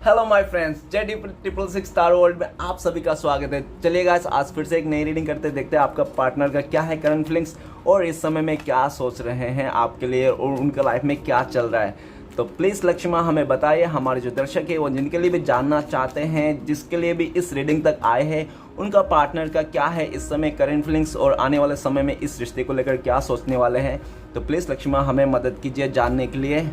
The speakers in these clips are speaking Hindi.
Hello my friends, JD triple six star world में आप सभी का स्वागत है। चलिए गाइस, आज फिर से एक नई रीडिंग करते देखते हैं आपका पार्टनर का क्या है करंट फीलिंग्स और इस समय में क्या सोच रहे हैं आपके लिए और उनका लाइफ में क्या चल रहा है। तो प्लीज़ लक्ष्मा हमें बताइए, हमारे जो दर्शक है वो जिनके लिए भी जानना चाहते हैं, जिसके लिए भी इस रीडिंग तक आए हैं, उनका पार्टनर का क्या है इस समय करंट फीलिंग्स और आने वाले समय में इस रिश्ते को लेकर क्या सोचने वाले हैं। तो प्लीज़ लक्ष्मा हमें मदद कीजिए जानने के लिए।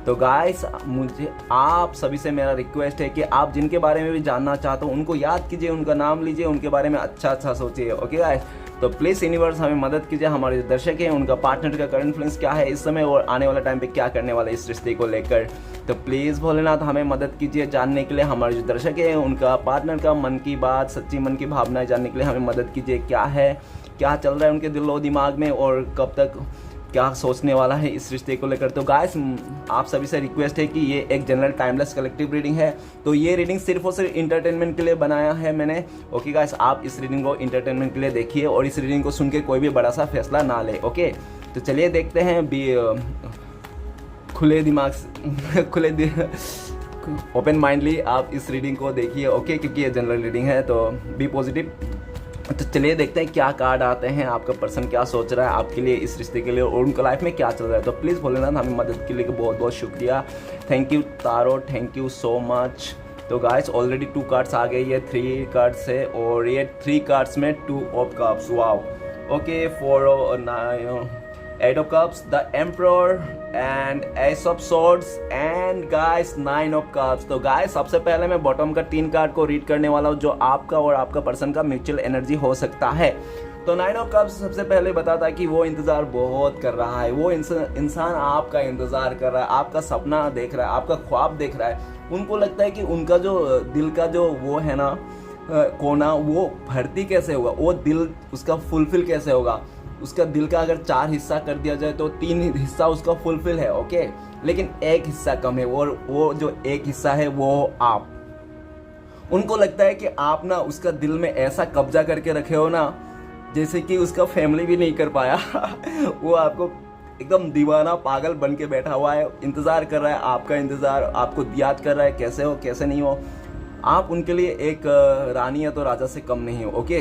तो गाइस, मुझे आप सभी से मेरा रिक्वेस्ट है कि आप जिनके बारे में भी जानना चाहते हो उनको याद कीजिए, उनका नाम लीजिए, उनके बारे में अच्छा सोचिए। ओके गाइस, तो प्लीज़ यूनिवर्स हमें मदद कीजिए, हमारे जो दर्शक हैं उनका पार्टनर का करंट फीलिंग्स क्या है इस समय और आने वाला टाइम पे क्या करने वाला है इस रिश्ते को लेकर। तो प्लीज़ भोलेनाथ हमें मदद कीजिए जानने के लिए, हमारे जो दर्शक हैं उनका पार्टनर का मन की बात, सच्ची मन की भावनाएं जानने के लिए हमें मदद कीजिए। क्या चल रहा है उनके दिलो दिमाग में और कब तक क्या सोचने वाला है इस रिश्ते को लेकर। तो गाइस, आप सभी से रिक्वेस्ट है कि ये एक जनरल टाइमलेस कलेक्टिव रीडिंग है, तो ये रीडिंग सिर्फ और सिर्फ इंटरटेनमेंट के लिए बनाया है मैंने। ओके गाइस, आप इस रीडिंग को इंटरटेनमेंट के लिए देखिए और इस रीडिंग को सुन के कोई भी बड़ा सा फैसला ना ले। ओके, तो चलिए देखते हैं खुले दिमाग से ओपन माइंडली आप इस रीडिंग को देखिए। ओके, क्योंकि ये जनरल रीडिंग है तो बी पॉजिटिव। तो चलिए देखते हैं क्या कार्ड आते हैं, आपका पर्सन क्या सोच रहा है आपके लिए इस रिश्ते के लिए और उनका लाइफ में क्या चल रहा है। तो प्लीज़ भोलेनाथ हमें मदद के लिए बहुत बहुत शुक्रिया। Thank you taro, thank you so much. तो गाइस, ऑलरेडी 2 कार्ड्स आ गए, ये 3 कार्ड्स है और ये 3 कार्ड्स में 2 of cups. Wow, okay, 4 9 8 of cups, the emperor and ace of swords and guys 9 of cups। तो guys, सबसे पहले मैं बॉटम का 3 कार्ड को रीड करने वाला हूँ जो आपका और आपका पर्सन का म्यूचुअल एनर्जी हो सकता है। तो 9 ऑफ कप्स सबसे पहले बताता है कि वो इंतज़ार बहुत कर रहा है, वो इंसान आपका इंतज़ार कर रहा है, आपका सपना देख रहा है, आपका ख्वाब देख रहा है। उनको लगता है कि उनका जो दिल का जो वो है ना कोना, वो भर्ती कैसे होगा, वो दिल उसका फुलफिल कैसे होगा। उसका दिल का अगर 4 हिस्सा कर दिया जाए तो 3 हिस्सा उसका फुलफिल है। ओके, लेकिन एक हिस्सा कम है और वो जो एक हिस्सा है वो आप। उनको लगता है कि आप ना उसका दिल में ऐसा कब्जा करके रखे हो ना जैसे कि उसका फैमिली भी नहीं कर पाया वो आपको एकदम दीवाना पागल बन के बैठा हुआ है, इंतज़ार कर रहा है, आपका इंतज़ार, आपको याद कर रहा है कैसे हो कैसे नहीं हो। आप उनके लिए एक रानी या तो राजा से कम नहीं हो। ओके,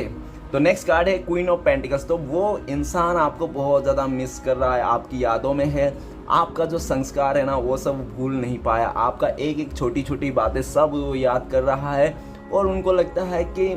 तो नेक्स्ट कार्ड है क्वीन ऑफ पेंटिकल्स। तो वो इंसान आपको बहुत ज़्यादा मिस कर रहा है, आपकी यादों में है, आपका जो संस्कार है ना वो सब भूल नहीं पाया, आपका एक एक छोटी छोटी बातें सब वो याद कर रहा है और उनको लगता है कि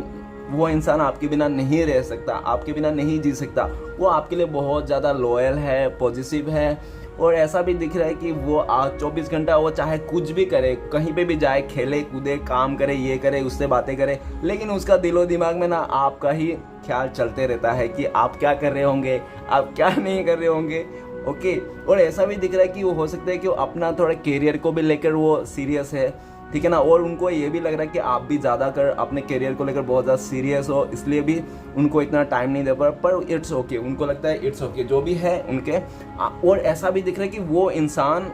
वो इंसान आपके बिना नहीं रह सकता, आपके बिना नहीं जी सकता। वो आपके लिए बहुत ज़्यादा लॉयल है, पॉजिटिव है और ऐसा भी दिख रहा है कि वो 24 घंटा वो चाहे कुछ भी करे, कहीं पे भी जाए, खेले कूदे, काम करे, ये करे, उससे बातें करे, लेकिन उसका दिलो दिमाग में ना आपका ही ख्याल चलते रहता है कि आप क्या कर रहे होंगे, आप क्या नहीं कर रहे होंगे। ओके, और ऐसा भी दिख रहा है कि वो हो सकता है कि वो अपना थोड़ा कैरियर को भी लेकर वो सीरियस है, ठीक है ना, और उनको ये भी लग रहा है कि आप भी ज़्यादा कर अपने करियर को लेकर बहुत ज़्यादा सीरियस हो, इसलिए भी उनको इतना टाइम नहीं दे पा, पर इट्स ओके, उनको लगता है इट्स ओके जो भी है उनके। और ऐसा भी दिख रहा है कि वो इंसान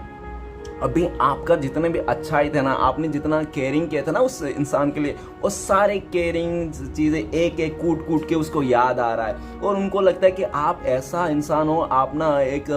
अभी आपका जितने भी अच्छाई थे ना, आपने जितना केयरिंग किया था ना उस इंसान के लिए, वो सारे केयरिंग चीज़ें एक एक कूट कूट के उसको याद आ रहा है और उनको लगता है कि आप ऐसा इंसान हो, आप ना एक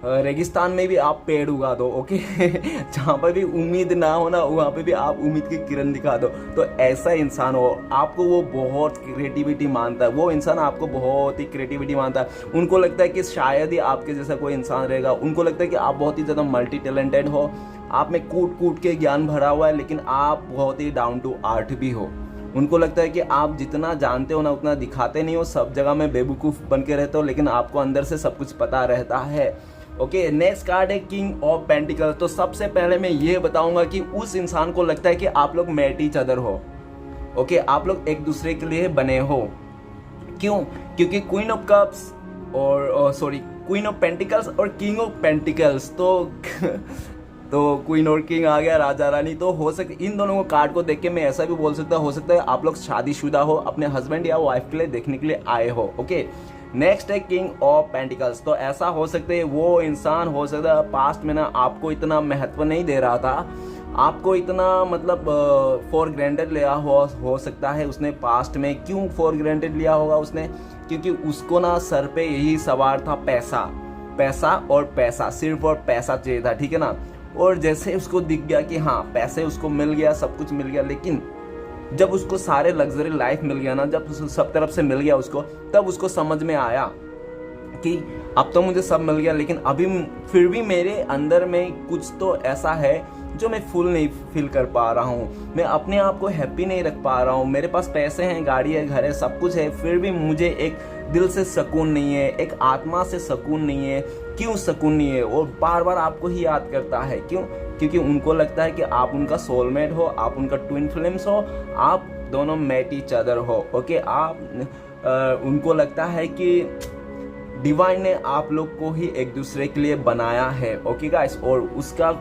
रेगिस्तान में भी आप पेड़ उगा दो। ओके जहाँ पर भी उम्मीद ना हो ना वहाँ पे भी आप उम्मीद की किरण दिखा दो। तो ऐसा इंसान हो, आपको वो बहुत क्रिएटिविटी मानता है, वो इंसान आपको बहुत ही क्रिएटिविटी मानता है। उनको लगता है कि शायद ही आपके जैसा कोई इंसान रहेगा। उनको लगता है कि आप बहुत ही ज़्यादा मल्टी टैलेंटेड हो, आप में कूट कूट के ज्ञान भरा हुआ है, लेकिन आप बहुत ही डाउन टू अर्थ भी हो। उनको लगता है कि आप जितना जानते हो ना उतना दिखाते नहीं हो, सब जगह में बेवकूफ़ बन के रहते हो, लेकिन आपको अंदर से सब कुछ पता रहता है। ओके, नेक्स्ट कार्ड है किंग ऑफ पेंटिकल्स। तो सबसे पहले मैं ये बताऊंगा कि उस इंसान को लगता है कि आप लोग मेट ईच अदर हो। ओके, आप लोग एक दूसरे के लिए बने हो। क्यों? क्योंकि क्वीन ऑफ कप्स और क्वीन ऑफ पेंटिकल्स और किंग ऑफ पेंटिकल्स तो क्वीन और किंग आ गया, राजा रानी। तो हो सकता इन दोनों को कार्ड को देख के मैं ऐसा भी बोल सकता, हो सकता है आप लोग शादीशुदा हो, अपने हस्बैंड या वाइफ के लिए देखने के लिए आए हो। ओके, नेक्स्ट है किंग ऑफ पेंटिकल्स। तो ऐसा हो सकता है वो इंसान हो सकता है पास्ट में ना आपको इतना महत्व नहीं दे रहा था, आपको इतना मतलब फॉर ग्रांटेड लिया हो सकता है उसने पास्ट में। क्यों फॉर ग्रांटेड लिया होगा उसने? क्योंकि उसको ना सर पे यही सवार था पैसा, पैसा और पैसा, सिर्फ और पैसा चाहिए था, ठीक है ना। और जैसे उसको दिख गया कि हाँ पैसे उसको मिल गया, सब कुछ मिल गया, लेकिन जब उसको सारे लग्जरी लाइफ मिल गया ना, जब सब तरफ से मिल गया उसको, तब उसको समझ में आया कि अब तो मुझे सब मिल गया, लेकिन अभी फिर भी मेरे अंदर में कुछ तो ऐसा है जो मैं फुल नहीं फील कर पा रहा हूँ, मैं अपने आप को हैप्पी नहीं रख पा रहा हूँ। मेरे पास पैसे हैं, गाड़ी है, घर है, सब कुछ है, फिर भी मुझे एक दिल से सुकून नहीं है, एक आत्मा से सुकून नहीं है। क्यों सुकून नहीं है? और बार बार आपको ही याद करता है। क्यों? क्योंकि उनको लगता है कि आप उनका सोलमेट हो, आप उनका ट्विन फ्लेम्स हो, आप दोनों मैट ईच अदर हो। ओके, आप उनको लगता है कि डिवाइन ने आप लोग को ही एक दूसरे के लिए बनाया है। ओके गाइस, और उसका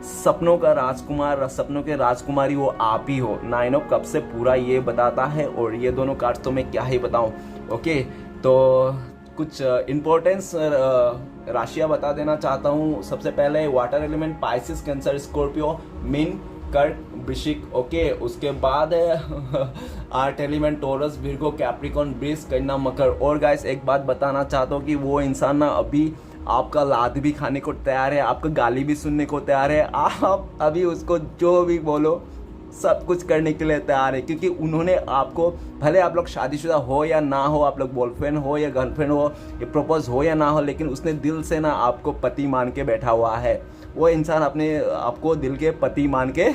सपनों का राजकुमार, सपनों के राजकुमारी वो आप ही हो। 9 ऑफ कप से पूरा ये बताता है, और ये दोनों कार्ड तो मैं क्या ही बताऊं। ओके, तो कुछ इम्पोर्टेंस राशियां बता देना चाहता हूं। सबसे पहले water element Pisces, cancer, Scorpio, mean, कर्क, वृश्चिक। ओके, उसके बाद है art element taurus, Virgo, Capricorn, वृष, कन्या, मकर। और गाइस एक बात बताना चाहता हूँ कि वो इंसान ना अभी आपका लाद भी खाने को तैयार है, आपका गाली भी सुनने को तैयार है। आप अभी उसको जो भी बोलो सब कुछ करने के लिए तैयार है, क्योंकि उन्होंने आपको, भले आप लोग शादीशुदा हो या ना हो, आप लोग बॉयफ्रेंड हो या गर्लफ्रेंड हो, ये प्रपोज हो या ना हो, लेकिन उसने दिल से ना आपको पति मान के बैठा हुआ है। वो इंसान अपने आपको दिल के पति मान के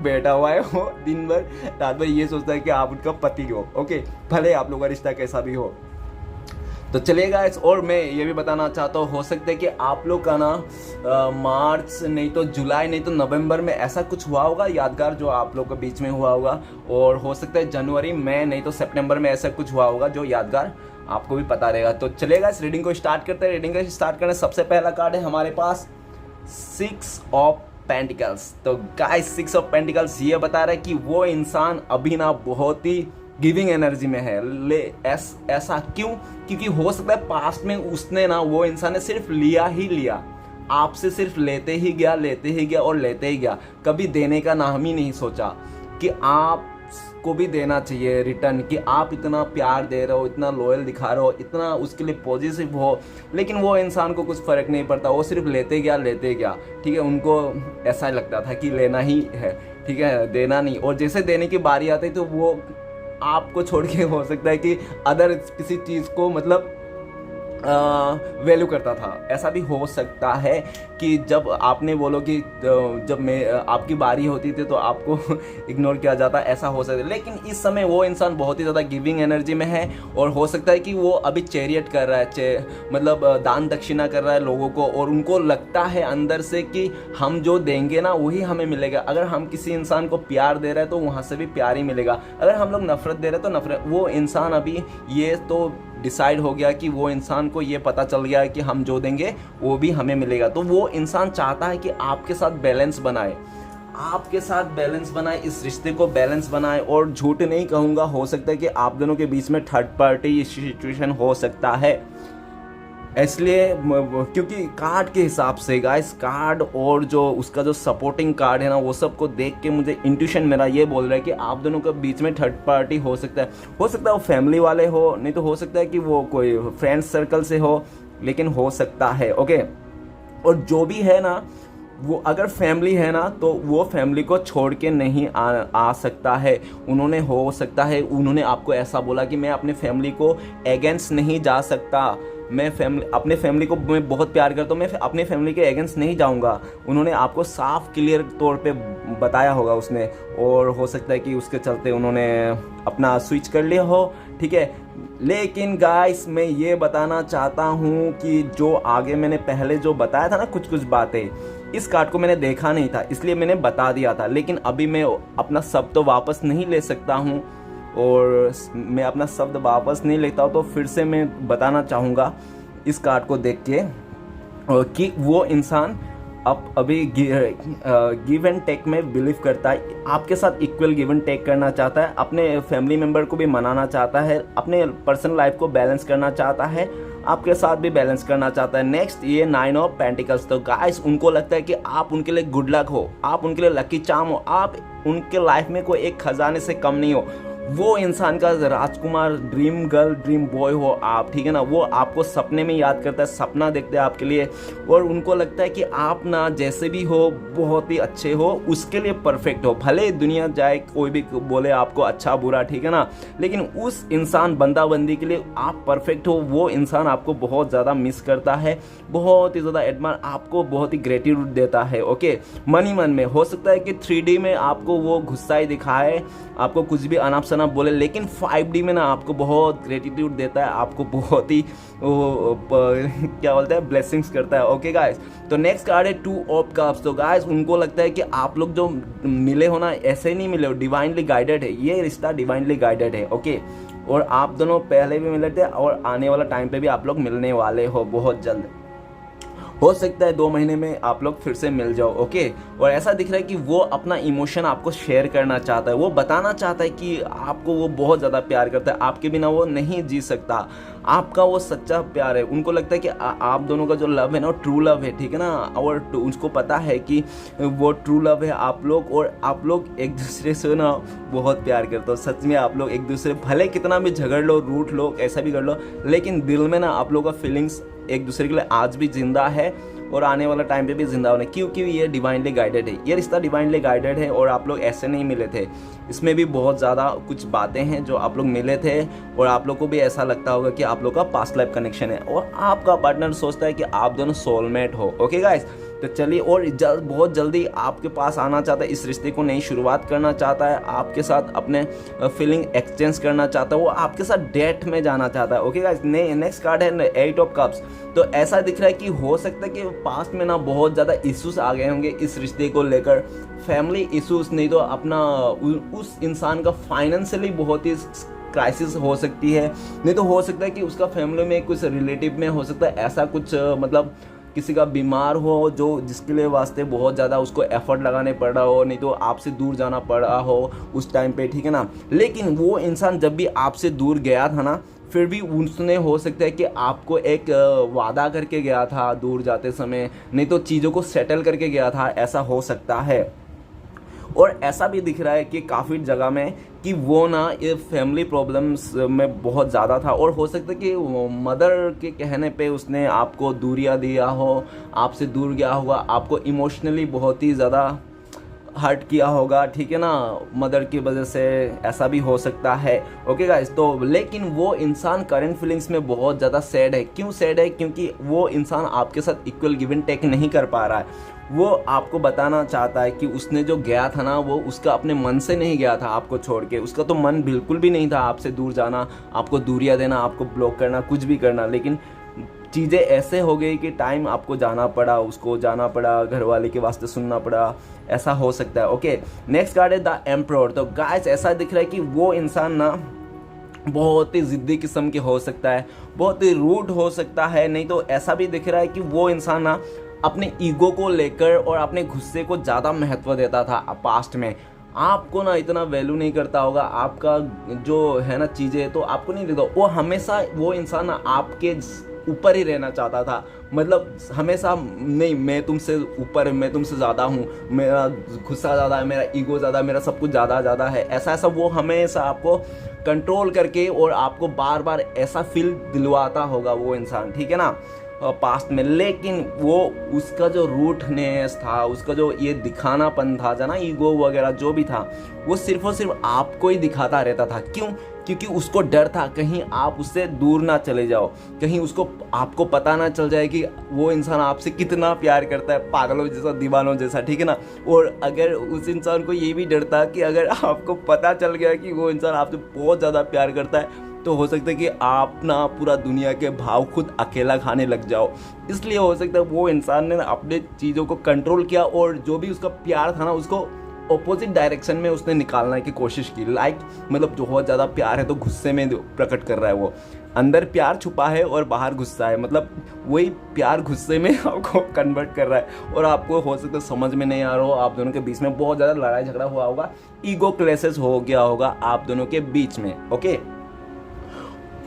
बैठा हुआ है। वो दिन भर रात भर ये सोचता है कि आप उनका पति हो। ओके, भले आप लोग का रिश्ता कैसा भी हो। तो चलिए गाइस, और मैं ये भी बताना चाहता हूँ, हो सकता है कि आप लोग का ना मार्च नहीं तो जुलाई नहीं तो नवंबर में ऐसा कुछ हुआ होगा यादगार, जो आप लोग के बीच में हुआ होगा। और हो सकता है जनवरी में नहीं तो सितंबर में ऐसा कुछ हुआ होगा जो यादगार आपको भी पता रहेगा। तो चलिए गाइस, रीडिंग को स्टार्ट करते हैं। रीडिंग को स्टार्ट करने सबसे पहला कार्ड है हमारे पास 6 ऑफ पेंटिकल्स। तो गाइस 6 ऑफ पेंटिकल्स ये बता रहा है कि वो इंसान अभी ना बहुत ही गिविंग एनर्जी में है। ऐसा क्यों? क्योंकि हो सकता है पास्ट में उसने ना, वो इंसान ने सिर्फ लिया ही लिया, आपसे सिर्फ लेते ही गया, लेते ही गया और लेते ही गया। कभी देने का नाम ही नहीं सोचा कि आप को भी देना चाहिए रिटर्न, कि आप इतना प्यार दे रहे हो, इतना लॉयल दिखा रहे हो, इतना उसके लिए पॉजिटिव हो, लेकिन वो इंसान को कुछ फर्क नहीं पड़ता, वो सिर्फ लेते गया, लेते गया। ठीक है, उनको ऐसा लगता था कि लेना ही है, ठीक है, देना नहीं। और जैसे देने की बारी आती तो वो आपको छोड़ के हो सकता है कि अदर किसी चीज़ को मतलब वैल्यू करता था। ऐसा भी हो सकता है कि जब आपने बोलो कि जब मैं आपकी बारी होती थी तो आपको इग्नोर किया जाता, ऐसा हो सकता है। लेकिन इस समय वो इंसान बहुत ही ज़्यादा गिविंग एनर्जी में है, और हो सकता है कि वो अभी चैरियट कर रहा है, मतलब दान दक्षिणा कर रहा है लोगों को, और उनको लगता है अंदर से कि हम जो देंगे ना वही हमें मिलेगा। अगर हम किसी इंसान को प्यार दे रहे हैं तो वहाँ से भी प्यार ही मिलेगा, अगर हम लोग नफरत दे रहे हैं तो नफरत। वो इंसान अभी ये तो डिसाइड हो गया कि वो इंसान को ये पता चल गया है कि हम जो देंगे वो भी हमें मिलेगा। तो वो इंसान चाहता है कि आपके साथ बैलेंस बनाए, आपके साथ बैलेंस बनाए, इस रिश्ते को बैलेंस बनाए। और झूठ नहीं कहूँगा, हो सकता है कि आप दोनों के बीच में थर्ड पार्टी सिचुएशन हो सकता है। इसलिए क्योंकि कार्ड के हिसाब से गाइस, कार्ड और जो उसका जो सपोर्टिंग कार्ड है ना, वो सब को देख के मुझे इंट्यूशन मेरा ये बोल रहा है कि आप दोनों के बीच में थर्ड पार्टी हो सकता है। हो सकता है वो फैमिली वाले हो, नहीं तो हो सकता है कि वो कोई फ्रेंड्स सर्कल से हो, लेकिन हो सकता है। ओके, और जो भी है ना, वो अगर फैमिली है ना तो वो फैमिली को छोड़ के नहीं आ सकता है। उन्होंने, हो सकता है उन्होंने आपको ऐसा बोला कि मैं अपने फैमिली को अगेंस्ट नहीं जा सकता, मैं अपने फैमिली को मैं बहुत प्यार करता हूँ, मैं अपने फैमिली के अगेंस्ट नहीं जाऊँगा। उन्होंने आपको साफ क्लियर तौर पे बताया होगा उसने, और हो सकता है कि उसके चलते उन्होंने अपना स्विच कर लिया हो। ठीक है, लेकिन गाइस मैं ये बताना चाहता हूँ कि जो आगे मैंने पहले जो बताया था ना कुछ कुछ बातें, इस कार्ड को मैंने देखा नहीं था इसलिए मैंने बता दिया था, लेकिन अभी मैं अपना शब्द तो वापस नहीं ले सकता हूँ, और मैं अपना शब्द वापस नहीं लेता हूँ। तो फिर से मैं बताना चाहूँगा इस कार्ड को देख के कि वो इंसान अब अभी गिव एंड टेक में बिलीव करता है, आपके साथ इक्वल गिव एंड टेक करना चाहता है, अपने फैमिली मेम्बर को भी मनाना चाहता है, अपने पर्सनल लाइफ को बैलेंस करना चाहता है, आपके साथ भी बैलेंस करना चाहता है। नेक्स्ट ये 9 ऑफ पेंटिकल्स। तो गाइस उनको लगता है कि आप उनके लिए गुड लक हो, आप उनके लिए लकी चार्म हो, आप उनके लाइफ में कोई एक खजाने से कम नहीं हो। वो इंसान का राजकुमार, ड्रीम गर्ल, ड्रीम बॉय हो आप, ठीक है ना, वो आपको सपने में याद करता है, सपना देखते हैं आपके लिए, और उनको लगता है कि आप ना जैसे भी हो बहुत ही अच्छे हो, उसके लिए परफेक्ट हो। भले दुनिया जाए कोई भी बोले आपको अच्छा बुरा, ठीक है ना, लेकिन उस इंसान बंदा बंदी के लिए आप परफेक्ट हो। वो इंसान आपको बहुत ज़्यादा मिस करता है, बहुत ही ज़्यादा एडमायर, आपको बहुत ही ग्रेटिट्यूड देता है। ओके, मन ही मन में। हो सकता है कि 3D में आपको वो गुस्सा ही दिखाए, आपको कुछ भी अनाप शनाप बोले, लेकिन 5D में ना आपको बहुत ग्रेटिट्यूड देता है, आपको बहुत ही क्या बोलते हैं, ब्लेसिंग्स करता है। ओके गाइस, तो नेक्स्ट कार्ड है 2 ऑफ कप्स। तो गाइस उनको लगता है कि आप लोग जो मिले हो ना, ऐसे नहीं मिले हो, डिवाइनली गाइडेड है, ये रिश्ता डिवाइनली गाइडेड है। ओके, और आप दोनों पहले भी मिले थे और आने वाला टाइम पे भी आप लोग मिलने वाले हो बहुत जल्द। हो सकता है 2 महीने में आप लोग फिर से मिल जाओ। ओके, और ऐसा दिख रहा है कि वो अपना इमोशन आपको शेयर करना चाहता है, वो बताना चाहता है कि आपको वो बहुत ज़्यादा प्यार करता है, आपके बिना वो नहीं जी सकता, आपका वो सच्चा प्यार है। उनको लगता है कि आप दोनों का जो लव है ना, वो ट्रू लव है, ठीक है ना, और उसको पता है कि वो ट्रू लव है आप लोग, और आप लोग एक दूसरे से ना बहुत प्यार करते हो। सच में आप लोग एक दूसरे, भले कितना भी झगड़ लो, रूठ लो, ऐसा भी कर लो, लेकिन दिल में ना आप लोगों का फीलिंग्स एक दूसरे के लिए आज भी जिंदा है और आने वाला टाइम पे भी जिंदा होने, क्योंकि ये डिवाइनली गाइडेड है, ये रिश्ता डिवाइनली गाइडेड है। और आप लोग ऐसे नहीं मिले थे, इसमें भी बहुत ज़्यादा कुछ बातें हैं जो आप लोग मिले थे, और आप लोग को भी ऐसा लगता होगा कि आप लोग का पास्ट लाइफ कनेक्शन है, और आपका पार्टनर सोचता है कि आप दोनों सोलमेट हो। ओके गाइस, तो चलिए, और बहुत जल्दी आपके पास आना चाहता है, इस रिश्ते को नई शुरुआत करना चाहता है, आपके साथ अपने फीलिंग एक्सचेंज करना चाहता है, वो आपके साथ डेट में जाना चाहता है। ओके गाइस, नेक्स्ट कार्ड है 8 ऑफ कप्स। तो ऐसा दिख रहा है कि हो सकता है कि पास्ट में ना बहुत ज़्यादा इश्यूज आ गए होंगे इस रिश्ते को लेकर, फैमिली इश्यूज, नहीं तो अपना उस इंसान का फाइनेंशियली बहुत ही क्राइसिस हो सकती है, नहीं तो हो सकता है कि उसका फैमिली में कुछ रिलेटिव में हो सकता है ऐसा कुछ, मतलब किसी का बीमार हो जो जिसके लिए वास्ते बहुत ज़्यादा उसको एफर्ट लगाने पड़ रहा हो, नहीं तो आपसे दूर जाना पड़ रहा हो उस टाइम पे, ठीक है ना। लेकिन वो इंसान जब भी आपसे दूर गया था ना, फिर भी उसने हो सकता है कि आपको एक वादा करके गया था दूर जाते समय, नहीं तो चीज़ों को सेटल करके गया था, ऐसा हो सकता है। और ऐसा भी दिख रहा है कि काफ़ी जगह में कि वो ना ये फैमिली प्रॉब्लम्स में बहुत ज़्यादा था, और हो सकता है कि मदर के कहने पे उसने आपको दूरियां दिया हो, आपसे दूर गया होगा, आपको इमोशनली बहुत ही ज़्यादा हर्ट किया होगा, ठीक है ना, मदर की वजह से, ऐसा भी हो सकता है। ओके गाइस, तो लेकिन वो इंसान करंट फीलिंग्स में बहुत ज़्यादा सैड है। क्यों सैड है? क्योंकि वो इंसान आपके साथ इक्वल गिव एंड टेक नहीं कर पा रहा है। वो आपको बताना चाहता है कि उसने जो गया था ना, वो उसका अपने मन से नहीं गया था आपको छोड़ के, उसका तो मन बिल्कुल भी नहीं था आपसे दूर जाना, आपको दूरियां देना, आपको ब्लॉक करना, कुछ भी करना, लेकिन चीज़ें ऐसे हो गई कि टाइम आपको जाना पड़ा, उसको जाना पड़ा, घर वाले के वास्ते सुनना पड़ा, ऐसा हो सकता है। ओके, नेक्स्ट कार्ड है द एम्परर। तो गाइस ऐसा दिख रहा है कि वो इंसान ना बहुत ही ज़िद्दी किस्म के हो सकता है, बहुत ही रूड हो सकता है, नहीं तो ऐसा भी दिख रहा है कि वो इंसान ना अपने ईगो को लेकर और अपने गुस्से को ज़्यादा महत्व देता था पास्ट में, आपको ना इतना वैल्यू नहीं करता होगा, आपका जो है ना चीज़ें तो आपको नहीं देता। वो हमेशा वो इंसान ना आपके ऊपर ही रहना चाहता था, मतलब हमेशा नहीं, मैं तुमसे ऊपर, मैं तुमसे ज़्यादा हूँ, मेरा गुस्सा ज़्यादा है, मेरा ईगो ज़्यादा, मेरा सब कुछ ज़्यादा है, ऐसा वो हमेशा आपको कंट्रोल करके और आपको बार बार ऐसा फील दिलवाता होगा वो इंसान, ठीक है ना, पास्ट में। लेकिन वो उसका जो रूटनेस था, उसका जो ये दिखानापन था, जना ईगो वगैरह जो भी था, वो सिर्फ और सिर्फ आपको ही दिखाता रहता था। क्यों? क्योंकि उसको डर था कहीं आप उससे दूर ना चले जाओ, कहीं उसको आपको पता ना चल जाए कि वो इंसान आपसे कितना प्यार करता है, पागलों जैसा, दीवानों जैसा, ठीक है ना। और अगर उस इंसान को ये भी डर था कि अगर आपको पता चल गया कि वो इंसान आपसे बहुत ज़्यादा प्यार करता है, तो हो सकता है कि आप ना पूरा दुनिया के भाव खुद अकेला खाने लग जाओ। इसलिए हो सकता है वो इंसान ने अपने चीज़ों को कंट्रोल किया और जो भी उसका प्यार था ना, उसको ऑपोजिट डायरेक्शन में उसने निकालने की कोशिश की। मतलब जो बहुत ज़्यादा प्यार है तो गुस्से में प्रकट कर रहा है, वो अंदर प्यार छुपा है और बाहर गुस्सा है, मतलब वही प्यार गुस्से में आपको कन्वर्ट कर रहा है। और आपको हो सकता है समझ में नहीं आ रहा हो, आप दोनों के बीच में बहुत ज़्यादा लड़ाई झगड़ा हुआ होगा, ईगो क्लैशेस हो गया होगा आप दोनों के बीच में। ओके,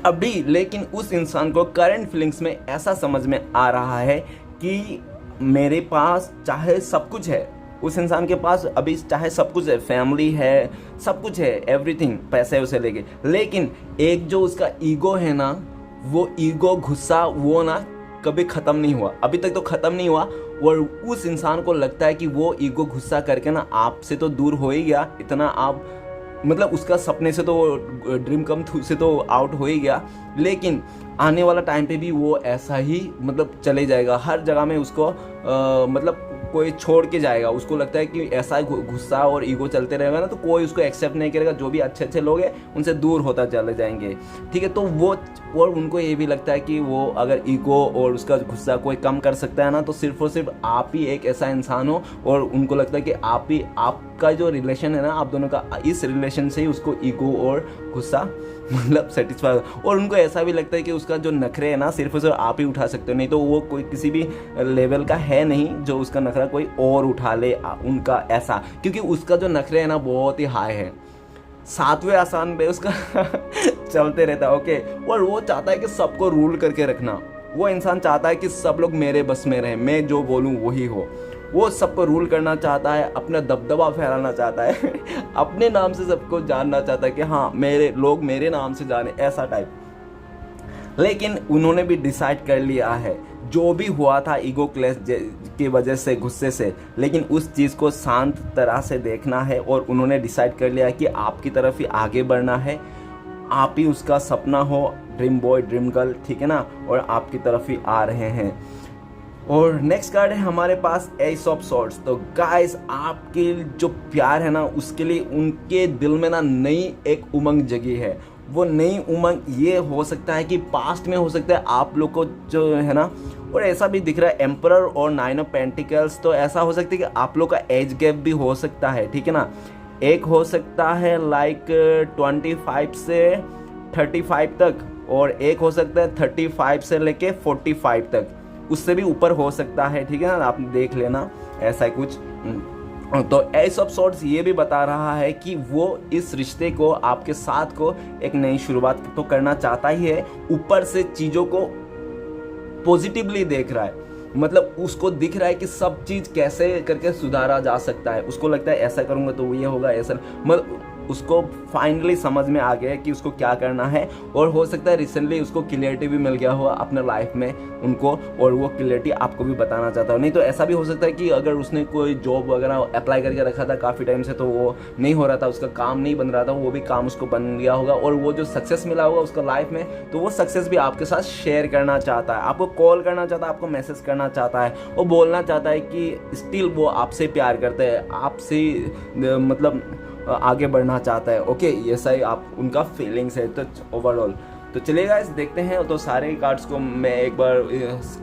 अभी लेकिन उस इंसान को करंट फीलिंग्स में ऐसा समझ में आ रहा है कि मेरे पास चाहे सब कुछ है, उस इंसान के पास अभी चाहे सब कुछ है, फैमिली है, सब कुछ है, एवरीथिंग, पैसे उसे लेके, लेकिन एक जो उसका ईगो है ना, वो ईगो, गुस्सा, वो ना कभी ख़त्म नहीं हुआ, अभी तक तो ख़त्म नहीं हुआ। और उस इंसान को लगता है कि वो ईगो गुस्सा करके ना आपसे तो दूर हो ही गया, इतना आप मतलब उसका सपने से तो, ड्रीम कम से तो आउट हो ही गया, लेकिन आने वाला टाइम पे भी वो ऐसा ही मतलब चले जाएगा, हर जगह में उसको मतलब कोई छोड़ के जाएगा। उसको लगता है कि ऐसा गुस्सा और ईगो चलते रहेगा ना तो कोई उसको एक्सेप्ट नहीं करेगा, जो भी अच्छे अच्छे लोग हैं उनसे दूर होता चले जाएंगे, ठीक है। तो वो, और उनको ये भी लगता है कि वो अगर ईगो और उसका गुस्सा कोई कम कर सकता है ना, तो सिर्फ और सिर्फ आप ही एक ऐसा इंसान हो, और उनको लगता है कि आप ही, आपका जो रिलेशन है ना आप दोनों का, इस रिलेशन से ही उसको ईगो और गुस्सा मतलब सेटिस्फाई, और उनको ऐसा भी लगता है कि उसका जो नखरे है ना सिर्फ और सिर्फ आप ही उठा सकते हो, नहीं तो वो कोई किसी भी लेवल का है नहीं जो उसका नखरा कोई और उठा ले उनका, ऐसा, क्योंकि उसका जो नखरे है ना बहुत ही हाई है, 7वें आसान पे उसका चलते रहता है, ओके। और वो चाहता है कि सबको रूल करके रखना, वो इंसान चाहता है कि सब लोग मेरे बस में रहें, मैं जो बोलूँ वही हो, वो सबको रूल करना चाहता है, अपना दबदबा फैलाना चाहता है अपने नाम से सबको जानना चाहता है कि हाँ मेरे लोग मेरे नाम से जाने, ऐसा टाइप। लेकिन उन्होंने भी डिसाइड कर लिया है, जो भी हुआ था ईगो क्लैश की वजह से, गुस्से से, लेकिन उस चीज़ को शांत तरह से देखना है, और उन्होंने डिसाइड कर लिया कि आपकी तरफ ही आगे बढ़ना है, आप ही उसका सपना हो, ड्रीम बॉय ड्रीम गर्ल, ठीक है ना, और आपकी तरफ ही आ रहे हैं। और नेक्स्ट कार्ड है हमारे पास एस ऑफ सॉर्ड्स। तो गाइस आपके जो प्यार है ना उसके लिए उनके दिल में ना नई एक उमंग जगी है। वो नई उमंग ये हो सकता है कि पास्ट में हो सकता है आप लोग को जो है ना, और ऐसा भी दिख रहा है एम्परर और 9 ऑफ पेंटिकल्स, तो ऐसा हो सकता है कि आप लोग का एज गैप भी हो सकता है, ठीक है ना। एक हो सकता है लाइक 25 से 35 तक, और एक हो सकता है 35 से लेके 45 तक, उससे भी ऊपर हो सकता है, ठीक है ना, आप देख लेना ऐसा कुछ। तो एस ऑफ सॉर्ड्स ये भी बता रहा है कि वो इस रिश्ते को, आपके साथ को एक नई शुरुआत तो करना चाहता ही है, ऊपर से चीज़ों को पॉजिटिवली देख रहा है, मतलब उसको दिख रहा है कि सब चीज़ कैसे करके सुधारा जा सकता है। उसको लगता है ऐसा करूँगा तो ये होगा, ऐसा, मतलब उसको फाइनली समझ में आ गया है कि उसको क्या करना है, और हो सकता है रिसेंटली उसको क्लियरिटी भी मिल गया हो अपने लाइफ में उनको, और वो क्लियरिटी आपको भी बताना चाहता हो। नहीं तो ऐसा भी हो सकता है कि अगर उसने कोई जॉब वगैरह अप्लाई करके रखा था काफ़ी टाइम से, तो वो नहीं हो रहा था, उसका काम नहीं बन रहा था, वो भी काम उसको बन गया होगा, और वो जो सक्सेस मिला होगा उसका लाइफ में, तो वो सक्सेस भी आपके साथ शेयर करना चाहता है, आपको कॉल करना चाहता है, आपको मैसेज करना चाहता है, वो बोलना चाहता है कि स्टिल वो आपसे प्यार करते हैं, आपसे मतलब आगे बढ़ना चाहता है, ओके। ऐसा ही आप उनका फीलिंग्स है तो ओवरऑल। तो चलिए गाइस देखते हैं। तो सारे कार्ड्स को मैं एक बार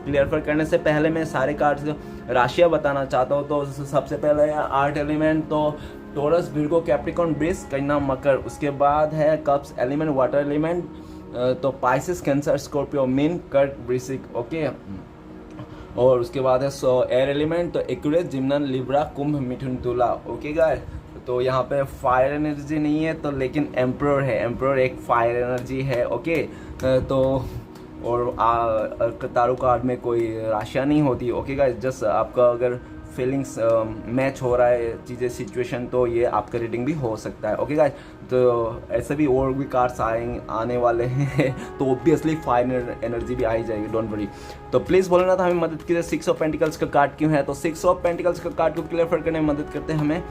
क्लियर करने से पहले मैं सारे कार्ड्स राशियाँ बताना चाहता हूँ। तो सबसे पहले है आर्ट एलिमेंट, तो टोरस, विर्गो, कैप्रिकॉर्न, वृष, कन्या, मकर। उसके बाद है कप्स एलिमेंट, वाटर एलिमेंट, तो पाइसेस, कैंसर, स्कॉर्पियो, मीन, कर्क, वृश्चिक, ओके। और उसके बाद है एयर एलिमेंट, तो एक्वेरियस, जिम्नन, लिब्रा, कुंभ, मिथुन, तुला, ओके गाइस। तो यहाँ पे फायर एनर्जी नहीं है तो, लेकिन एम्परर है, एम्परर एक फायर एनर्जी है, ओके। तो और तारो कार्ड में कोई राशियाँ नहीं होती, ओके गाइस। जस्ट आपका अगर फीलिंग्स मैच हो रहा है चीज़ें, सिचुएशन, तो ये आपका रीडिंग भी हो सकता है, ओके गाइस। तो ऐसे भी और भी कार्ड्स आने वाले हैं तो ऑब्वियसली फायर एनर्जी भी आ ही जाएगी, डोंट वरी। तो प्लीज़ बोलना था हमें मदद कीजिए, 6 ऑफ पेंटिकल्स का कार्ड क्यों है। तो 6 ऑफ पेंटिकल्स का कार्ड को क्लियर करने में मदद करते हैं हमें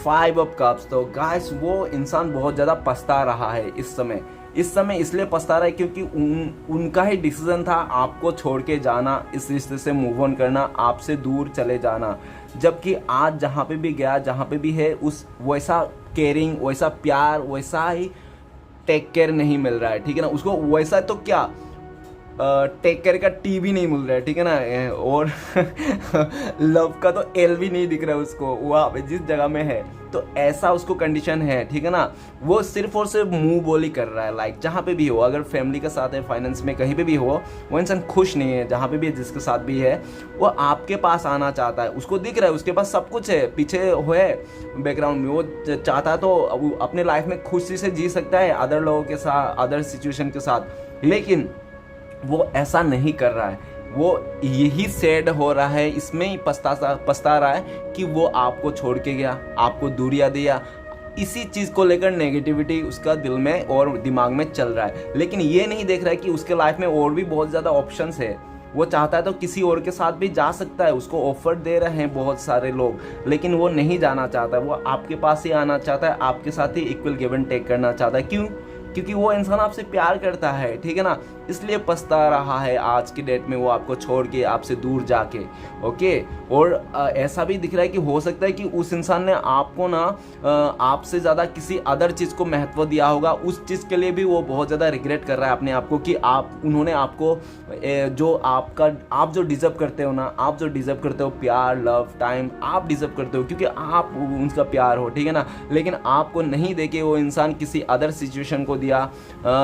5 ऑफ कप्स। तो गाइस वो इंसान बहुत ज़्यादा पछता रहा है इस समय इसलिए पछता रहा है क्योंकि उनका ही डिसीजन था आपको छोड़ के जाना, इस रिश्ते से मूव ऑन करना, आपसे दूर चले जाना। जबकि आज जहाँ पे भी गया, जहाँ पे भी है, उस वैसा केयरिंग, वैसा प्यार, वैसा ही टेक केयर नहीं मिल रहा है, ठीक है ना। उसको वैसा तो क्या टेक केयर का टी भी नहीं मिल रहा है, ठीक है ना, और लव का तो एल भी नहीं दिख रहा है उसको वहाँ जिस जगह में है। तो ऐसा उसको कंडीशन है, ठीक है ना। वो सिर्फ और सिर्फ मुंह बोली कर रहा है, लाइक जहाँ पे भी हो, अगर फैमिली के साथ है, फाइनेंस में कहीं पे भी हो, वो इंसान खुश नहीं है। जहाँ पे भी जिसके साथ भी है वो आपके पास आना चाहता है, उसको दिख रहा है उसके पास सब कुछ है, पीछे है बैकग्राउंड में, वो चाहता है तो अपने लाइफ में खुशी से जी सकता है अदर लोगों के साथ, अदर सिचुएशन के साथ, लेकिन वो ऐसा नहीं कर रहा है। वो यही सैड हो रहा है, इसमें ही पछता रहा है कि वो आपको छोड़ के गया, आपको दूरियां दिया। इसी चीज़ को लेकर नेगेटिविटी उसका दिल में और दिमाग में चल रहा है, लेकिन ये नहीं देख रहा है कि उसके लाइफ में और भी बहुत ज़्यादा ऑप्शंस है। वो चाहता है तो किसी और के साथ भी जा सकता है, उसको ऑफर दे रहे हैं बहुत सारे लोग, लेकिन वो नहीं जाना चाहता। वो आपके पास ही आना चाहता है, आपके साथ ही इक्वल गिव एंड टेक करना चाहता है। क्यों? क्योंकि वो इंसान आपसे प्यार करता है, ठीक है ना, इसलिए पछता रहा है आज की डेट में वो आपको छोड़ के, आपसे दूर जाके। ओके, और ऐसा भी दिख रहा है कि हो सकता है कि उस इंसान ने आपको ना आपसे ज़्यादा किसी अदर चीज़ को महत्व दिया होगा। उस चीज़ के लिए भी वो बहुत ज़्यादा रिग्रेट कर रहा है अपने आप को कि उन्होंने आपको आप जो डिज़र्व करते हो ना, आप जो डिज़र्व करते हो प्यार, लव, टाइम, आप डिज़र्व करते हो क्योंकि आप उनका प्यार हो, ठीक है ना, लेकिन आपको नहीं देके वो इंसान किसी अदर सिचुएशन को दिया,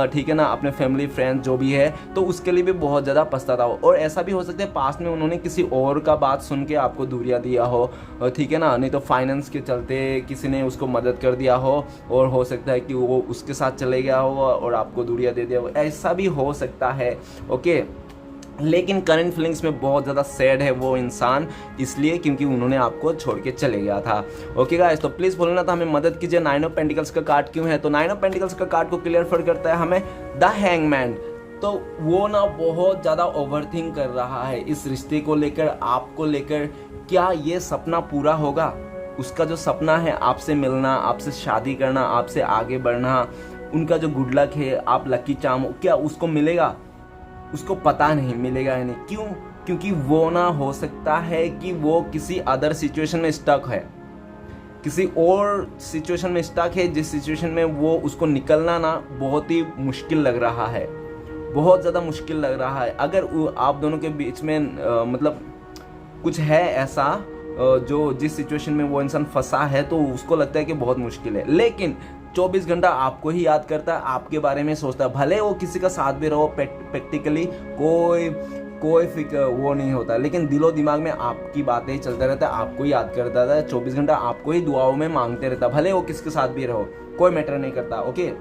ठीक है ना, अपने फैमिली फ्रेंड जो भी है, तो उसके लिए भी बहुत ज़्यादा पछताता हो। और ऐसा भी हो सकता है पास्ट में उन्होंने किसी और का बात सुन के आपको दूरियां दिया हो, ठीक है ना, नहीं तो फाइनेंस के चलते किसी ने उसको मदद कर दिया हो, और हो सकता है कि वो उसके साथ चले गया हो और आपको दूरियां दे दिया हो, ऐसा भी हो सकता है। ओके, लेकिन करंट फीलिंग्स में बहुत ज़्यादा सैड है वो इंसान, इसलिए क्योंकि उन्होंने आपको छोड़ के चले गया था। ओके गाइस, तो प्लीज़ बोलना था हमें मदद कीजिए। 9 ऑफ पेंटिकल्स का कार्ड क्यों है? तो 9 ऑफ पेंटिकल्स का कार्ड को क्लियर करता है हमें द हैंगमैन। तो वो ना बहुत ज़्यादा ओवरथिंक कर रहा है इस रिश्ते को लेकर, आपको लेकर। क्या ये सपना पूरा होगा? उसका जो सपना है आपसे मिलना, आपसे शादी करना, आपसे आगे बढ़ना, उनका जो गुड लक है, आप लकी चार्म, क्या उसको मिलेगा? उसको पता नहीं मिलेगा या नहीं। क्यों? क्योंकि वो ना हो सकता है कि वो किसी अदर सिचुएशन में स्टक है, किसी और सिचुएशन में स्टक है, जिस सिचुएशन में वो उसको निकलना ना बहुत ही मुश्किल लग रहा है, बहुत ज़्यादा मुश्किल लग रहा है। अगर आप दोनों के बीच में मतलब कुछ है ऐसा जो जिस सिचुएशन में वो इंसान फंसा है, तो उसको लगता है कि बहुत मुश्किल है, लेकिन 24 घंटा आपको ही याद करता है, आपके बारे में सोचता है। भले वो किसी का साथ भी रहो, प्रैक्टिकली कोई फिक्र वो नहीं होता, लेकिन दिलो दिमाग में आपकी बातें ही चलता रहता है, आपको ही याद करता रहता है, 24 घंटा आपको ही दुआओं में मांगते रहता है, भले वो किसके साथ भी रहो, कोई मैटर नहीं करता। ओके,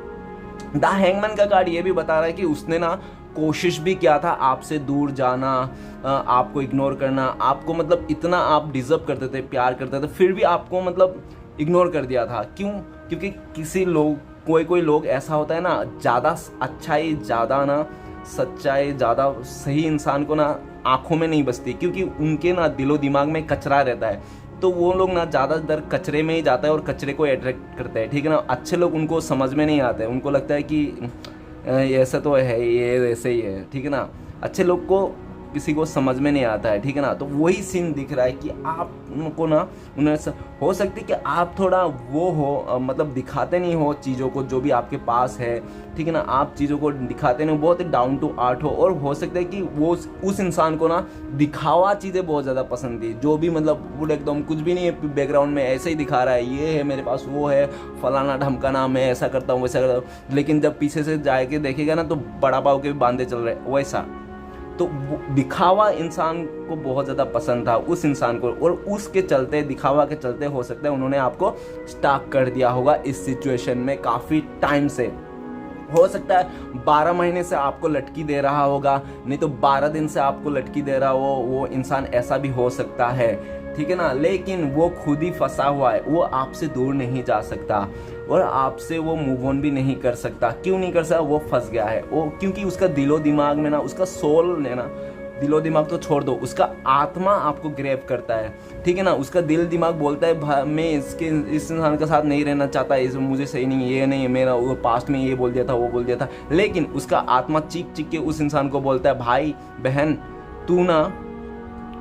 द हैंगमैन का कार्ड ये भी बता रहा है कि उसने ना कोशिश भी किया था आपसे दूर जाना, आपको इग्नोर करना, आपको मतलब इतना आप डिजर्व करते थे, प्यार करते थे, फिर भी आपको मतलब इग्नोर कर दिया था। क्यों? क्योंकि किसी लोग कोई लोग ऐसा होता है ना, ज़्यादा अच्छाई, ज़्यादा ना सच्चाई, ज़्यादा सही इंसान को ना आंखों में नहीं बसती, क्योंकि उनके ना दिलो दिमाग में कचरा रहता है, तो वो लोग ना ज़्यादातर कचरे में ही जाता है और कचरे को अट्रैक्ट करते हैं, ठीक है ना। अच्छे लोग उनको समझ में नहीं आते, उनको लगता है कि ऐसा तो है, ये ऐसे ही है, ठीक है ना। अच्छे लोग को किसी को समझ में नहीं आता है, ठीक है ना। तो वही सीन दिख रहा है कि आपको ना उन्हें हो सकती है कि आप थोड़ा वो हो, मतलब दिखाते नहीं हो चीज़ों को जो भी आपके पास है, ठीक है ना, आप चीज़ों को दिखाते नहीं हो, बहुत ही डाउन टू अर्थ हो, और हो सकता है कि वो उस इंसान को ना दिखावा चीज़ें बहुत ज़्यादा पसंद थी, जो भी मतलब वो एकदम कुछ भी नहीं है, बैकग्राउंड में ऐसे ही दिखा रहा है, ये है मेरे पास, वो है, फलाना ढमकाना, मैं ऐसा करता हूँ वैसा करता हूँ, लेकिन जब पीछे से जाके देखेगा ना तो बड़ा पाव के भी बांधे चल रहे वैसा। तो दिखावा इंसान को बहुत ज़्यादा पसंद था उस इंसान को, और उसके चलते, दिखावा के चलते हो सकता है उन्होंने आपको स्टॉक कर दिया होगा इस सिचुएशन में काफ़ी टाइम से। हो सकता है 12 महीने से आपको लटकी दे रहा होगा, नहीं तो 12 दिन से आपको लटकी दे रहा हो वो इंसान, ऐसा भी हो सकता है, ठीक है ना। लेकिन वो खुद ही फंसा हुआ है, वो आपसे दूर नहीं जा सकता और आपसे वो मूव ऑन भी नहीं कर सकता। क्यों नहीं कर सकता? वो फंस गया है, वो क्योंकि उसका दिलो दिमाग में ना, उसका सोल ने ना, दिलो दिमाग तो छोड़ दो, उसका आत्मा आपको ग्रैब करता है, ठीक है ना। उसका दिल दिमाग बोलता है मैं इस इंसान के साथ नहीं रहना चाहता, मुझे सही नहीं, ये नहीं, मेरा वो पास्ट में ये बोल दिया था, वो बोल दिया था, लेकिन उसका आत्मा चीख चीख के उस इंसान को बोलता है भाई बहन तू ना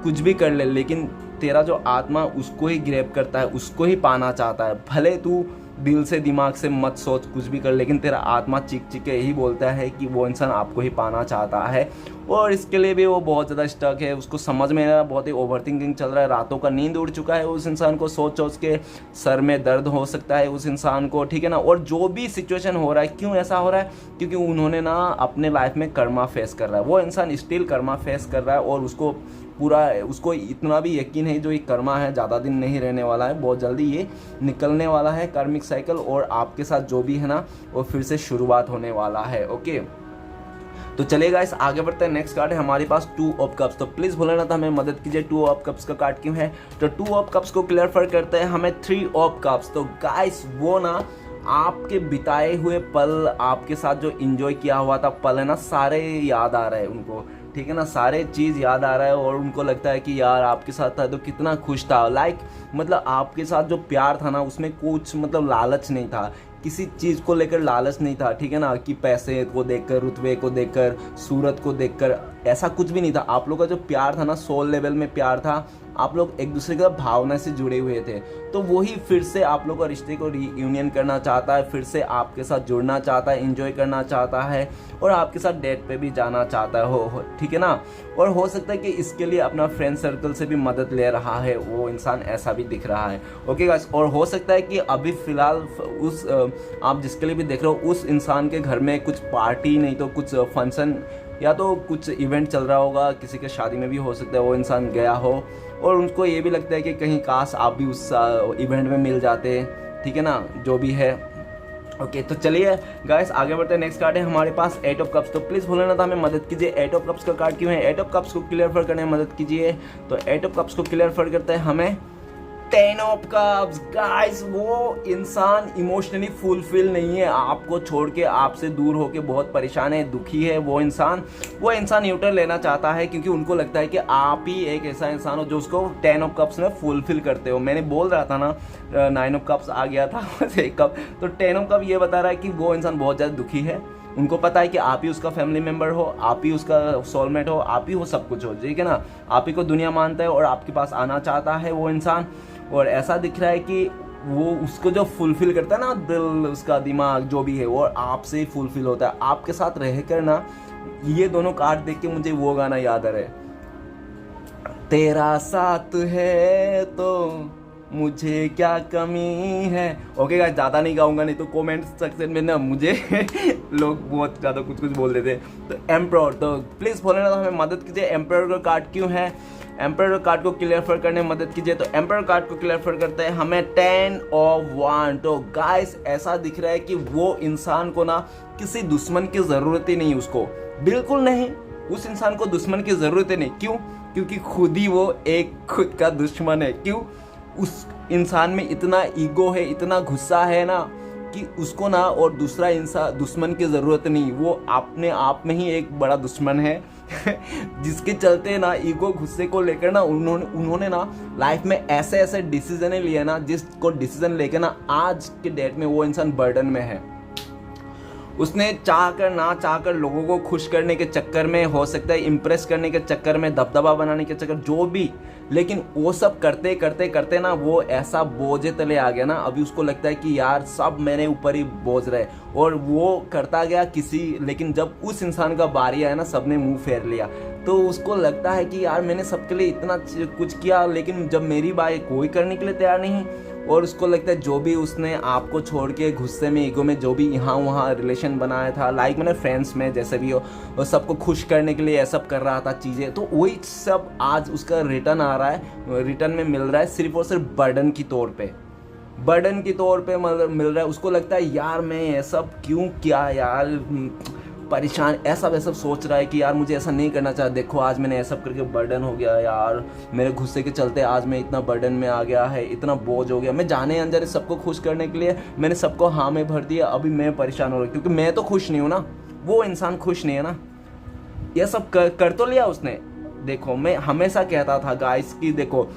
कुछ भी कर ले, लेकिन तेरा जो आत्मा उसको ही ग्रैब करता है, उसको ही पाना चाहता है। भले तू दिल से दिमाग से मत सोच कुछ भी कर, लेकिन तेरा आत्मा चीख चीख के यही बोलता है कि वो इंसान आपको ही पाना चाहता है, और इसके लिए भी वो बहुत ज़्यादा स्टक है। उसको समझ में ना बहुत ही ओवरथिंकिंग चल रहा है, रातों का नींद उड़ चुका है उस इंसान को, सोच सोच के सर में दर्द हो सकता है उस इंसान को, ठीक है ना। और जो भी सिचुएशन हो रहा है, क्यों ऐसा हो रहा है? क्योंकि उन्होंने ना अपने लाइफ में कर्मा फेस कर रहा है, वो इंसान स्टिल कर्मा फेस कर रहा है, और उसको इतना भी यकीन है जो ये कर्मा है ज़्यादा दिन नहीं रहने वाला है, बहुत जल्दी ये निकलने वाला है कार्मिक साइकिल, और आपके साथ जो भी है ना वो फिर से शुरुआत होने वाला है। ओके, तो चलिए गाइस आगे बढ़ते हैं। नेक्स्ट कार्ड है हमारे पास 2 ऑफ कप्स। तो प्लीज़ भूलना था हमें मदद कीजिए, 2 ऑफ कप्स का कार्ड क्यों है। तो 2 ऑफ कप्स को क्लियर करते हैं हमें 3 ऑफ कप्स। तो गाइस वो ना आपके बिताए हुए पल, आपके साथ जो इंजॉय किया हुआ था पल है ना, सारे याद आ रहे हैं उनको, ठीक है ना, सारे चीज़ याद आ रहा है और उनको लगता है कि यार आपके साथ था तो कितना खुश था। लाइक मतलब आपके साथ जो प्यार था ना उसमें कुछ मतलब लालच नहीं था, किसी चीज़ को लेकर लालच नहीं था, ठीक है ना, कि पैसे को देखकर, रुतबे को देखकर, सूरत को देखकर, ऐसा कुछ भी नहीं था। आप लोग का जो प्यार था ना सोल लेवल में प्यार था, आप लोग एक दूसरे का भावना से जुड़े हुए थे। तो वही फिर से आप लोग का रिश्ते को रीयूनियन करना चाहता है, फिर से आपके साथ जुड़ना चाहता है, एंजॉय करना चाहता है और आपके साथ डेट पे भी जाना चाहता है हो, ठीक है ना। और हो सकता है कि इसके लिए अपना फ्रेंड सर्कल से भी मदद ले रहा है वो इंसान, ऐसा भी दिख रहा है। ओके गाइस, और हो सकता है कि अभी फिलहाल उस आप जिसके लिए भी देख रहे हो उस इंसान के घर में कुछ पार्टी नहीं तो कुछ फंक्शन या तो कुछ इवेंट चल रहा होगा, किसी के शादी में भी हो सकता है वो इंसान गया हो और उनको ये भी लगता है कि कहीं काश आप भी उस इवेंट में मिल जाते, ठीक है ना, जो भी है। ओके तो चलिए गाइस आगे बढ़ते हैं। नेक्स्ट कार्ड है हमारे पास 8 ऑफ कप्स। तो प्लीज़ भूलना था हमें मदद कीजिए, 8 ऑफ कप्स का कार्ड क्यों है। 8 ऑफ कप्स को क्लियर करने में मदद कीजिए। तो 8 ऑफ कप्स को क्लियर करते हैं हमें 10 ऑफ कप्स। गाइस वो इंसान इमोशनली फुलफिल नहीं है, आपको छोड़ के, आपसे दूर होके बहुत परेशान है, दुखी है। वो इंसान न्यूट्रल लेना चाहता है क्योंकि उनको लगता है कि आप ही एक ऐसा इंसान हो जो उसको 10 ऑफ कप्स में फुलफिल करते हो। मैंने बोल रहा था ना 9 ऑफ कप्स आ गया था एक कप, तो 10 ऑफ कप ये बता रहा है कि वो इंसान बहुत ज़्यादा दुखी है। उनको पता है कि आप ही उसका फैमिली मेंबर हो, आप ही उसका सोलमेट हो, आप ही वो सब कुछ हो, ठीक है ना, आप ही को दुनिया मानता है और आपके पास आना चाहता है वो इंसान। और ऐसा दिख रहा है कि वो उसको जो फुलफिल करता है ना, दिल, उसका दिमाग जो भी है वो आपसे ही फुलफिल होता है, आपके साथ रह कर ना। ये दोनों कार्ड देख के मुझे वो गाना याद आ रहा है, तेरा साथ है तो मुझे क्या कमी है। ओके गाइस ज़्यादा नहीं गाऊंगा नहीं तो कमेंट सेक्शन में ना मुझे लोग बहुत ज़्यादा कुछ बोल देते। तो एम्परर, तो प्लीज़ बोलना तो हमें मदद कीजिए, एम्परर का कार्ड क्यों है। एम्परर कार्ड को क्लियर करने में मदद कीजिए। तो एम्परर कार्ड को क्लियर करते हैं हमें 10 ऑफ वांड। तो गाइस ऐसा दिख रहा है कि वो इंसान को ना किसी दुश्मन की ज़रूरत ही नहीं, उसको बिल्कुल नहीं, उस इंसान को दुश्मन की ज़रूरत ही नहीं। क्यों? क्योंकि खुद ही वो एक खुद का दुश्मन है। क्यों? उस इंसान में इतना ईगो है, इतना गुस्सा है ना कि उसको ना और दूसरा इंसान दुश्मन की ज़रूरत नहीं, वो अपने आप में ही एक बड़ा दुश्मन है जिसके चलते ना ईगो गुस्से को लेकर ना उन्होंने ना लाइफ में ऐसे ऐसे डिसीजन लिए ना, जिसको डिसीजन लेकर ना आज के डेट में वो इंसान बर्डन में है। उसने चाहकर ना चाहकर लोगों को खुश करने के चक्कर में, हो सकता है इम्प्रेस करने के चक्कर में, दबदबा बनाने के चक्कर, जो भी, लेकिन वो सब करते करते करते ना वो ऐसा बोझे तले आ गया ना, अभी उसको लगता है कि यार सब मेरे ऊपर ही बोझ रहे, और वो करता गया लेकिन जब उस इंसान का बारी आया ना सबने मुंह फेर लिया, तो उसको लगता है कि यार मैंने सबके लिए इतना कुछ किया लेकिन जब मेरी बारी कोई करने के लिए तैयार नहीं। और उसको लगता है जो भी उसने आपको छोड़ के गुस्से में, ईगो में जो भी यहाँ वहाँ रिलेशन बनाया था, लाइक मैंने फ्रेंड्स में जैसे भी हो, और सबको खुश करने के लिए ये सब कर रहा था चीज़ें, तो वही सब आज उसका रिटर्न आ रहा है, रिटर्न में मिल रहा है सिर्फ और सिर्फ बर्डन की तौर पे, बर्डन की तौर पे मिल रहा है। उसको लगता है यार मैं ये सब क्यों किया यार, परेशान ऐसा वैसा सोच रहा है कि यार मुझे ऐसा नहीं करना चाहिए, देखो आज मैंने ऐसा करके बर्डन हो गया यार, मेरे गुस्से के चलते आज मैं इतना बर्डन में आ गया है, इतना बोझ हो गया, मैं जाने अनजाने सबको खुश करने के लिए मैंने सबको हाँ में भर दिया, अभी मैं परेशान हो रहा हूँ क्योंकि मैं तो खुश नहीं हूँ ना, वो इंसान खुश नहीं है ना। ये सब कर तो लिया उसने। देखो मैं हमेशा कहता था गाइस कि देखो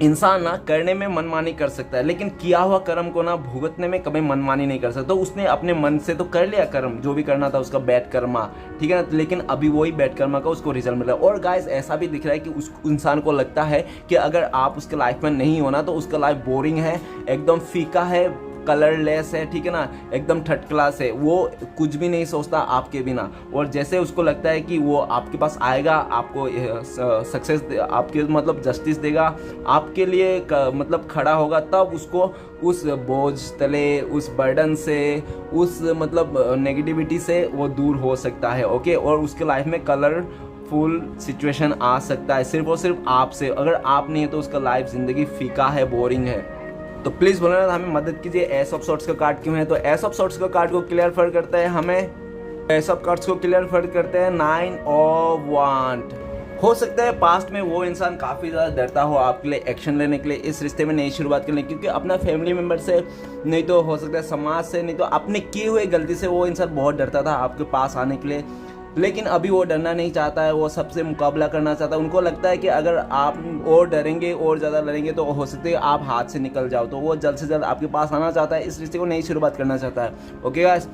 इंसान ना करने में मनमानी कर सकता है लेकिन किया हुआ कर्म को ना भुगतने में कभी मनमानी नहीं कर सकता। तो उसने अपने मन से तो कर लिया कर्म, जो भी करना था उसका बैड कर्मा, ठीक है ना, लेकिन अभी वही बैड कर्मा का उसको रिजल्ट मिल रहा है। और गाइस ऐसा भी दिख रहा है कि उस इंसान को लगता है कि अगर आप उसके लाइफ में नहीं हो ना तो उसका लाइफ बोरिंग है, एकदम फीका है, कलरलेस है, ठीक है ना, एकदम थर्ड क्लास है, वो कुछ भी नहीं सोचता आपके बिना। और जैसे उसको लगता है कि वो आपके पास आएगा, आपको सक्सेस, आपके मतलब जस्टिस देगा, आपके लिए मतलब खड़ा होगा, तब उसको उस बोझ तले, उस बर्डन से, उस मतलब नेगेटिविटी से वो दूर हो सकता है। ओके, और उसके लाइफ में कलरफुल सिचुएशन आ सकता है सिर्फ और सिर्फ आपसे। अगर आप नहीं है तो उसका लाइफ जिंदगी फीका है, बोरिंग है। तो प्लीज़ बोलना हमें मदद कीजिए, एस ऑफ सॉर्ट्स का कार्ड क्यों है। तो एस ऑफ सॉर्ट्स का कार्ड को क्लियर करता है हमें सब कार्ड्स को क्लियर फर्क करते हैं 9 ऑफ वांड। हो सकता है पास्ट में वो इंसान काफ़ी ज़्यादा डरता हो आपके लिए एक्शन लेने के लिए, इस रिश्ते में नई शुरुआत करने, क्योंकि अपना फैमिली मेम्बर से, नहीं तो हो सकता है समाज से, नहीं तो अपने किए हुए गलती से वो इंसान बहुत डरता था आपके पास आने के लिए। लेकिन अभी वो डरना नहीं चाहता है, वो सबसे मुकाबला करना चाहता है। उनको लगता है कि अगर आप और डरेंगे और ज़्यादा लड़ेंगे तो हो सकता है आप हाथ से निकल जाओ, तो वो जल्द से जल्द आपके पास आना चाहता है, इस रिश्ते को नई शुरुआत करना चाहता है। ओके गाइस,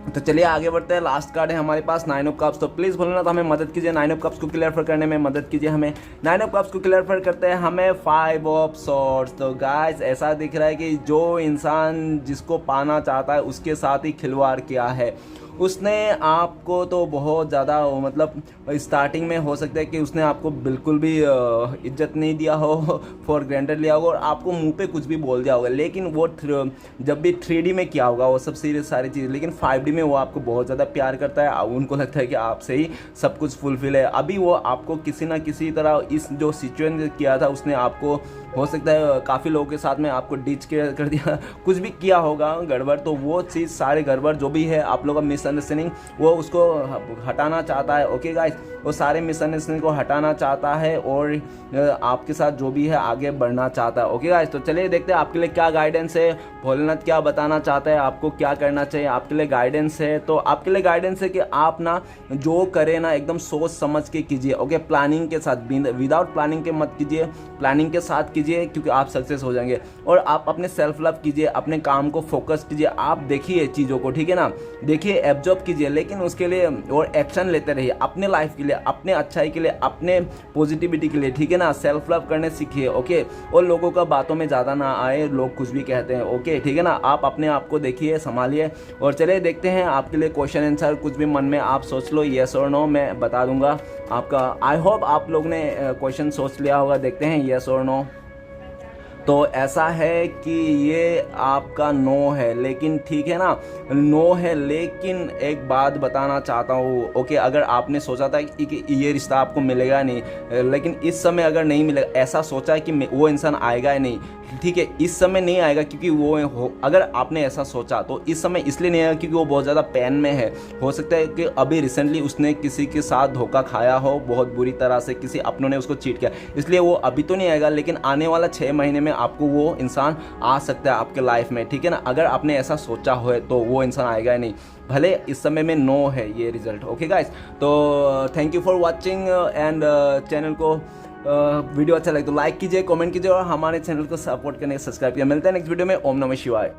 तो चलिए आगे बढ़ते हैं। लास्ट कार्ड है हमारे पास 9 ऑफ कप्स। तो प्लीज़ बोलना तो हमें मदद कीजिए, 9 ऑफ कप्स को क्लियर करने में मदद कीजिए हमें। 9 ऑफ कप्स को क्लियर करते हैं हमें 5 ऑफ सॉर्ड्स। तो गाइस ऐसा दिख रहा है कि जो इंसान जिसको पाना चाहता है उसके साथ ही खिलवाड़ किया है। उसने आपको तो बहुत ज़्यादा मतलब स्टार्टिंग में हो सकता है कि उसने आपको बिल्कुल भी इज्जत नहीं दिया हो, फॉर ग्रांटेड लिया होगा और आपको मुंह पे कुछ भी बोल दिया होगा। लेकिन वो जब भी 3D में किया होगा वो सब सीरियस सारी चीज़, लेकिन 5D में वो आपको बहुत ज़्यादा प्यार करता है। उनको लगता है कि आपसे ही सब कुछ फुलफिल है। अभी वो आपको किसी ना किसी तरह इस जो सिचुएशन किया था उसने आपको, हो सकता है काफ़ी लोगों के साथ में आपको डिच कर दिया, कुछ भी किया होगा गड़बड़, तो वो चीज़ सारे गड़बड़ जो भी है आप लोगों का मिसअंडरस्टैंडिंग वो उसको हटाना चाहता है। ओके गाइस, वो सारे मिसअंडरस्टैंडिंग को हटाना चाहता है और आपके साथ जो भी है आगे बढ़ना चाहता है। ओके गाइस, तो चलिए देखते हैं आपके लिए क्या गाइडेंस है, भोलेनाथ क्या बताना चाहता है, आपको क्या करना चाहिए। आपके लिए गाइडेंस है, तो आपके लिए गाइडेंस है कि आप ना जो करें ना एकदम सोच समझ के कीजिए। ओके, प्लानिंग के साथ, विदाउट प्लानिंग के मत कीजिए, प्लानिंग के साथ कीजिए, क्योंकि आप सक्सेस हो जाएंगे। और आप अपने सेल्फ लव कीजिए, अपने काम को फोकस कीजिए, आप देखिए चीज़ों को, ठीक है ना, देखिए एब्जॉर्ब कीजिए, लेकिन उसके लिए और एक्शन लेते रहिए अपने लाइफ के लिए, अपने अच्छाई के लिए, अपने पॉजिटिविटी के लिए, ठीक है ना। सेल्फ लव करने सीखिए। ओके, और लोगों का बातों में ज़्यादा ना आए, लोग कुछ भी कहते हैं। ओके, ठीक है ना, आप अपने आप को देखिए, संभालिए। और चलिए देखते हैं आपके लिए क्वेश्चन आंसर, कुछ भी मन में आप सोच लो, येस और नो, मैं बता दूंगा आपका। आई होप आप लोग ने क्वेश्चन सोच लिया होगा, देखते हैं येस और नो। तो ऐसा है कि ये आपका नो है, लेकिन ठीक है ना, नो है, लेकिन एक बात बताना चाहता हूँ। ओके, अगर आपने सोचा था कि ये रिश्ता आपको मिलेगा नहीं, लेकिन इस समय अगर नहीं मिलेगा, ऐसा सोचा है कि वो इंसान आएगा ही नहीं, ठीक है, इस समय नहीं आएगा क्योंकि वो अगर आपने ऐसा सोचा तो इस समय इसलिए नहीं आएगा क्योंकि वो बहुत ज़्यादा पेन में है। हो सकता है कि अभी रिसेंटली उसने किसी के साथ धोखा खाया हो बहुत बुरी तरह से, किसी अपनों ने उसको चीट किया, इसलिए वो अभी तो नहीं आएगा, लेकिन आने वाला 6 महीने में आपको वो इंसान आ सकता है आपके लाइफ में, ठीक है ना। अगर आपने ऐसा सोचा हो तो वो इंसान आएगा ही नहीं, भले इस समय में नो है ये रिजल्ट। ओके गाइस, तो thank you for watching and channel को वीडियो अच्छा लगे तो लाइक कीजिए, कमेंट कीजिए और हमारे चैनल को सपोर्ट करने सब्सक्राइब कीजिए। मिलते हैं नेक्स्ट वीडियो में। ओम नमः शिवाय।